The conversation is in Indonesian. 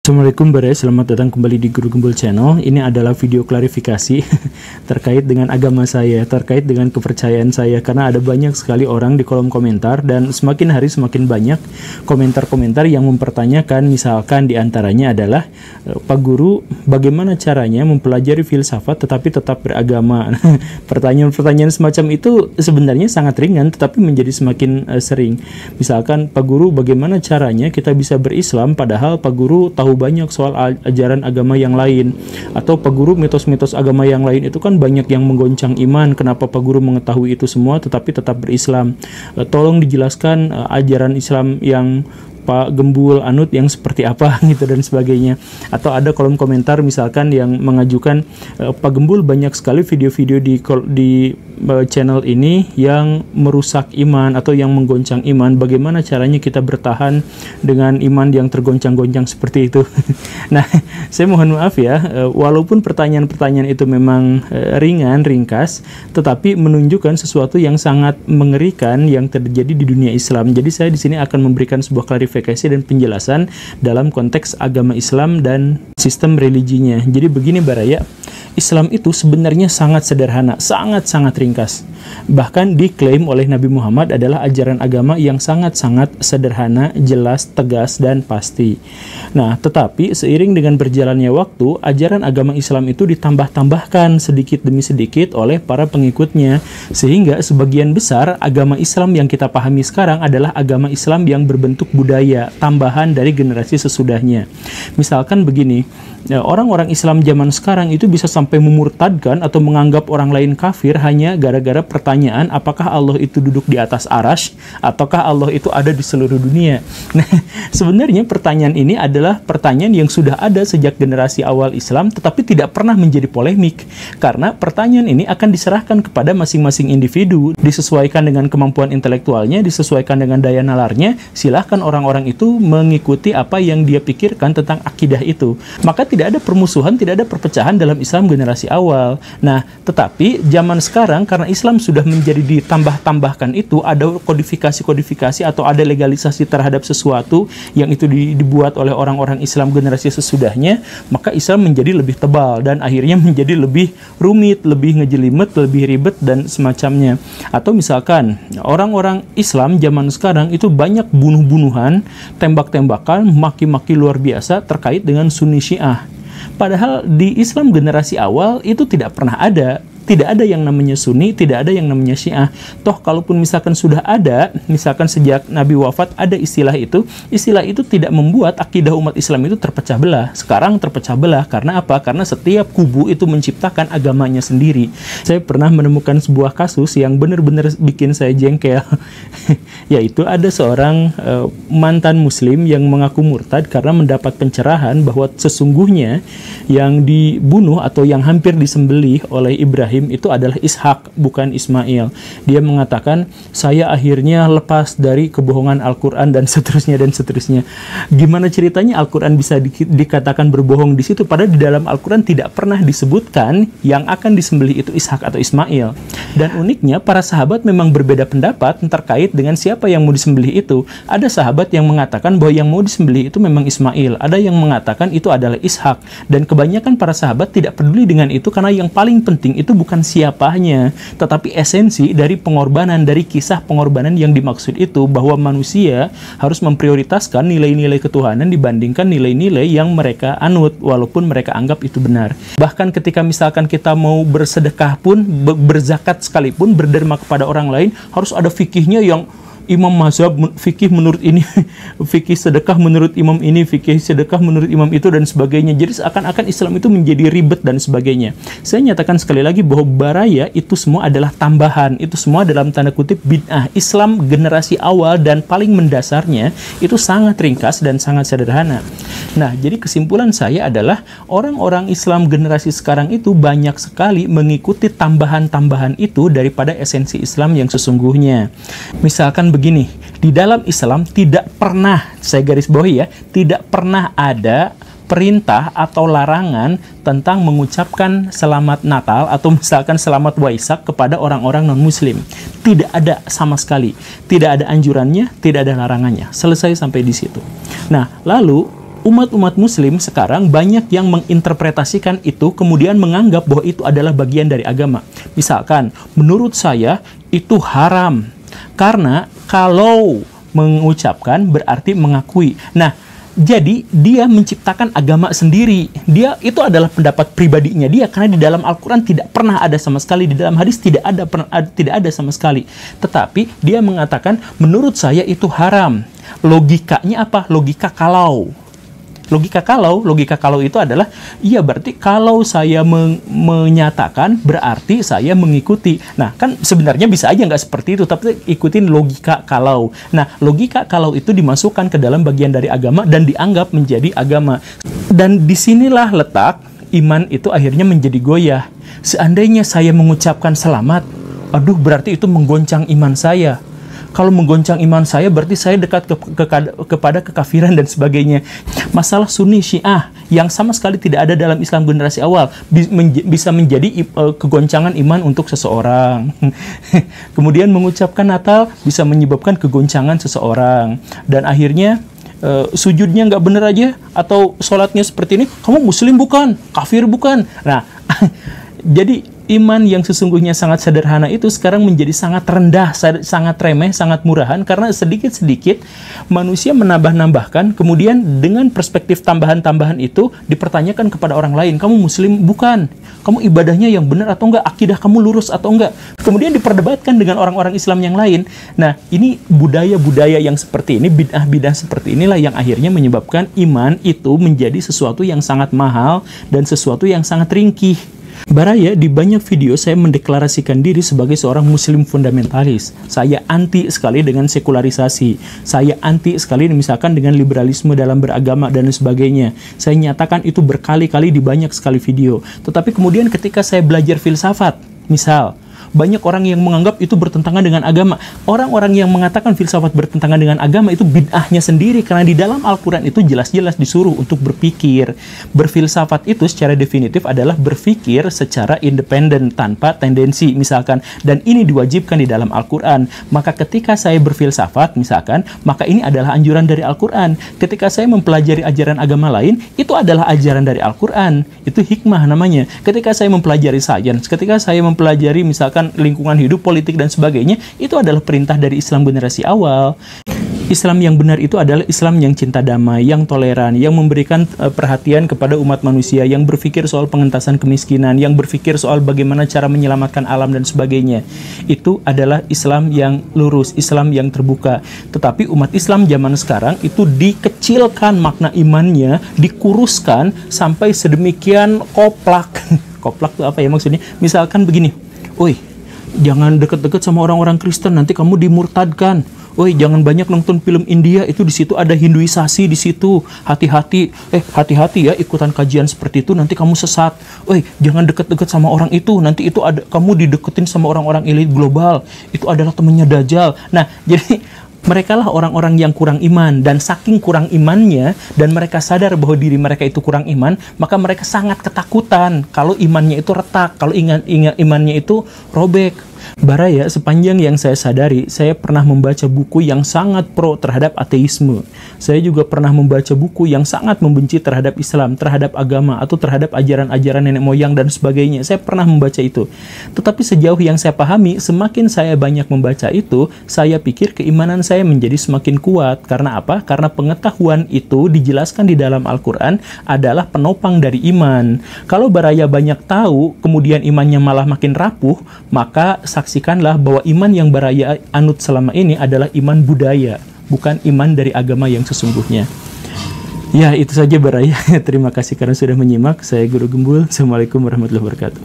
Assalamualaikum selamat datang kembali di Guru Gembul Channel. Ini adalah video klarifikasi terkait dengan agama saya, terkait dengan kepercayaan saya, karena ada banyak sekali orang di kolom komentar dan semakin hari semakin banyak komentar-komentar yang mempertanyakan, misalkan diantaranya adalah, Pak Guru, bagaimana caranya mempelajari filsafat tetapi tetap beragama? Pertanyaan-pertanyaan semacam itu sebenarnya sangat ringan tetapi menjadi semakin sering. Misalkan, Pak Guru, bagaimana caranya kita bisa berislam padahal Pak Guru tahu banyak soal ajaran agama yang lain, atau Pak Guru, mitos-mitos agama yang lain itu kan banyak yang menggoncang iman, kenapa Pak Guru mengetahui itu semua tetapi tetap berislam? Tolong dijelaskan ajaran Islam yang Pak Gembul anut yang seperti apa gitu dan sebagainya. Atau ada kolom komentar misalkan yang mengajukan, Pak Gembul, banyak sekali video-video di channel ini yang merusak iman atau yang menggoncang iman, bagaimana caranya kita bertahan dengan iman yang tergoncang-goncang seperti itu? Nah, saya mohon maaf ya, walaupun pertanyaan-pertanyaan itu memang ringan, ringkas, tetapi menunjukkan sesuatu yang sangat mengerikan yang terjadi di dunia Islam. Jadi saya di sini akan memberikan sebuah klarifikasi dan penjelasan dalam konteks agama Islam dan sistem religinya. Jadi begini Baraya, Islam itu sebenarnya sangat sederhana, sangat-sangat ringkas. Bahkan diklaim oleh Nabi Muhammad adalah ajaran agama yang sangat-sangat sederhana, jelas, tegas, dan pasti. Nah, tetapi seiring dengan berjalannya waktu, ajaran agama Islam itu ditambah-tambahkan sedikit demi sedikit oleh para pengikutnya, sehingga sebagian besar agama Islam yang kita pahami sekarang adalah agama Islam yang berbentuk budaya, tambahan dari generasi sesudahnya. Misalkan begini, orang-orang Islam zaman sekarang itu bisa sampai memurtadkan atau menganggap orang lain kafir hanya gara-gara pertanyaan apakah Allah itu duduk di atas arash ataukah Allah itu ada di seluruh dunia. Nah, sebenarnya pertanyaan ini adalah pertanyaan yang sudah ada sejak generasi awal Islam tetapi tidak pernah menjadi polemik, karena pertanyaan ini akan diserahkan kepada masing-masing individu, disesuaikan dengan kemampuan intelektualnya, disesuaikan dengan daya nalarnya. Silahkan orang-orang itu mengikuti apa yang dia pikirkan tentang akidah itu. Maka tidak ada permusuhan, tidak ada perpecahan dalam Islam generasi awal. Nah, tetapi zaman sekarang karena Islam sudah menjadi ditambah-tambahkan itu, ada kodifikasi-kodifikasi atau ada legalisasi terhadap sesuatu yang itu dibuat oleh orang-orang Islam generasi sesudahnya, maka Islam menjadi lebih tebal dan akhirnya menjadi lebih rumit, lebih ngejelimet, lebih ribet dan semacamnya. Atau misalkan orang-orang Islam zaman sekarang itu banyak bunuh-bunuhan, tembak-tembakan, maki-maki luar biasa terkait dengan Sunni Syiah. Padahal di Islam generasi awal itu tidak pernah ada. Tidak ada yang namanya Sunni, tidak ada yang namanya Syiah. Toh kalaupun misalkan sudah ada, misalkan sejak Nabi wafat ada istilah itu tidak membuat akidah umat Islam itu terpecah belah. Sekarang terpecah belah karena apa? Karena setiap kubu itu menciptakan agamanya sendiri. Saya pernah menemukan sebuah kasus yang benar-benar bikin saya jengkel. Yaitu ada seorang mantan muslim yang mengaku murtad karena mendapat pencerahan bahwa sesungguhnya yang dibunuh atau yang hampir disembelih oleh Ibrahim itu adalah Ishak, bukan Ismail. Dia mengatakan, saya akhirnya lepas dari kebohongan Al-Quran dan seterusnya dan seterusnya. Gimana ceritanya Al-Quran bisa dikatakan berbohong di situ, padahal di dalam Al-Quran tidak pernah disebutkan yang akan disembelih itu Ishak atau Ismail. Dan uniknya para sahabat memang berbeda pendapat terkait dengan siapa yang mau disembelih itu. Ada sahabat yang mengatakan bahwa yang mau disembelih itu memang Ismail, ada yang mengatakan itu adalah Ishak. Dan kebanyakan para sahabat tidak peduli dengan itu karena yang paling penting itu bukan siapanya, tetapi esensi dari pengorbanan, dari kisah pengorbanan yang dimaksud itu, bahwa manusia harus memprioritaskan nilai-nilai ketuhanan dibandingkan nilai-nilai yang mereka anut, walaupun mereka anggap itu benar. Bahkan ketika misalkan kita mau bersedekah pun, berzakat sekalipun, berderma kepada orang lain, harus ada fikihnya yang imam mazhab, fikih menurut ini, fikih sedekah menurut imam ini, fikih sedekah menurut imam itu, dan sebagainya. Jadi seakan-akan Islam itu menjadi ribet dan sebagainya. Saya nyatakan sekali lagi bahwa Baraya itu semua adalah tambahan, itu semua dalam tanda kutip bid'ah. Islam generasi awal dan paling mendasarnya itu sangat ringkas dan sangat sederhana. Nah, jadi kesimpulan saya adalah orang-orang Islam generasi sekarang itu banyak sekali mengikuti tambahan-tambahan itu daripada esensi Islam yang sesungguhnya. Misalkan begini, di dalam Islam tidak pernah, saya garis bawahi ya, tidak pernah ada perintah atau larangan tentang mengucapkan selamat Natal atau misalkan selamat Waisak kepada orang-orang non-muslim. Tidak ada sama sekali. Tidak ada anjurannya, tidak ada larangannya. Selesai sampai di situ. Nah, lalu umat-umat muslim sekarang banyak yang menginterpretasikan itu, kemudian menganggap bahwa itu adalah bagian dari agama. Misalkan, menurut saya itu haram, karena kalau mengucapkan berarti mengakui. Nah, jadi dia menciptakan agama sendiri. Dia itu adalah pendapat pribadinya dia, karena di dalam Al-Quran tidak pernah ada sama sekali, di dalam hadis tidak ada sama sekali. Tetapi dia mengatakan menurut saya itu haram. Logikanya apa? Logika kalau. Logika kalau itu adalah, iya berarti kalau saya menyatakan berarti saya mengikuti. Nah, kan sebenarnya bisa aja nggak seperti itu, tapi ikutin logika kalau. Nah, logika kalau itu dimasukkan ke dalam bagian dari agama dan dianggap menjadi agama. Dan disinilah letak iman itu akhirnya menjadi goyah. Seandainya saya mengucapkan selamat, aduh berarti itu menggoncang iman saya. Kalau menggoncang iman saya, berarti saya dekat kepada kekafiran dan sebagainya. Masalah Sunni Syiah yang sama sekali tidak ada dalam Islam generasi awal bisa menjadi kegoncangan iman untuk seseorang. Kemudian mengucapkan Natal bisa menyebabkan kegoncangan seseorang. Dan akhirnya sujudnya nggak bener aja, atau sholatnya seperti ini, kamu muslim bukan, kafir bukan. Nah, jadi iman yang sesungguhnya sangat sederhana itu sekarang menjadi sangat rendah, sangat remeh, sangat murahan, karena sedikit-sedikit manusia menambah-nambahkan, kemudian dengan perspektif tambahan-tambahan itu dipertanyakan kepada orang lain, kamu muslim bukan? Kamu ibadahnya yang benar atau enggak? Akidah kamu lurus atau enggak? Kemudian diperdebatkan dengan orang-orang Islam yang lain. Nah, ini budaya-budaya yang seperti ini, bid'ah-bid'ah seperti inilah yang akhirnya menyebabkan iman itu menjadi sesuatu yang sangat mahal dan sesuatu yang sangat ringkih. Baraya, di banyak video saya mendeklarasikan diri sebagai seorang muslim fundamentalis. Saya anti sekali dengan sekularisasi. Saya anti sekali misalkan dengan liberalisme dalam beragama dan sebagainya. Saya nyatakan itu berkali-kali di banyak sekali video. Tetapi kemudian ketika saya belajar filsafat, misal, banyak orang yang menganggap itu bertentangan dengan agama. Orang-orang yang mengatakan filsafat bertentangan dengan agama itu bid'ahnya sendiri, karena di dalam Al-Quran itu jelas-jelas disuruh untuk berpikir. Berfilsafat itu secara definitif adalah berpikir secara independen tanpa tendensi, misalkan. Dan ini diwajibkan di dalam Al-Quran. Maka ketika saya berfilsafat, misalkan, maka ini adalah anjuran dari Al-Quran. Ketika saya mempelajari ajaran agama lain, itu adalah ajaran dari Al-Quran. Itu hikmah namanya. Ketika saya mempelajari sains, ketika saya mempelajari misalkan lingkungan hidup, politik, dan sebagainya, itu adalah perintah dari Islam generasi awal. Islam yang benar itu adalah Islam yang cinta damai, yang toleran, yang memberikan perhatian kepada umat manusia, yang berpikir soal pengentasan kemiskinan, yang berpikir soal bagaimana cara menyelamatkan alam dan sebagainya. Itu adalah Islam yang lurus, Islam yang terbuka. Tetapi umat Islam zaman sekarang itu dikecilkan makna imannya, dikuruskan sampai sedemikian koplak. Koplak itu apa ya maksudnya? Misalkan begini, jangan deket-deket sama orang-orang Kristen, nanti kamu dimurtadkan. Jangan banyak nonton film India, itu di situ ada Hinduisasi di situ. Hati-hati, hati-hati ya ikutan kajian seperti itu, nanti kamu sesat. Jangan deket-deket sama orang itu, nanti itu ada kamu dideketin sama orang-orang elit global. Itu adalah temannya Dajjal. Nah, jadi mereka lah orang-orang yang kurang iman, dan saking kurang imannya dan mereka sadar bahwa diri mereka itu kurang iman, maka mereka sangat ketakutan kalau imannya itu retak, kalau imannya itu robek. Baraya, sepanjang yang saya sadari, saya pernah membaca buku yang sangat pro terhadap ateisme. Saya juga pernah membaca buku yang sangat membenci terhadap Islam, terhadap agama, atau terhadap ajaran-ajaran nenek moyang dan sebagainya. Saya pernah membaca itu. Tetapi sejauh yang saya pahami, semakin saya banyak membaca itu, saya pikir keimanan saya menjadi semakin kuat. Karena apa? Karena pengetahuan itu dijelaskan di dalam Al-Quran adalah penopang dari iman. Kalau Baraya banyak tahu, kemudian imannya malah makin rapuh, maka saksikanlah bahwa iman yang Baraya anut selama ini adalah iman budaya, bukan iman dari agama yang sesungguhnya. Ya, itu saja Baraya. Terima kasih karena sudah menyimak. Saya Guru Gembul. Assalamualaikum warahmatullahi wabarakatuh.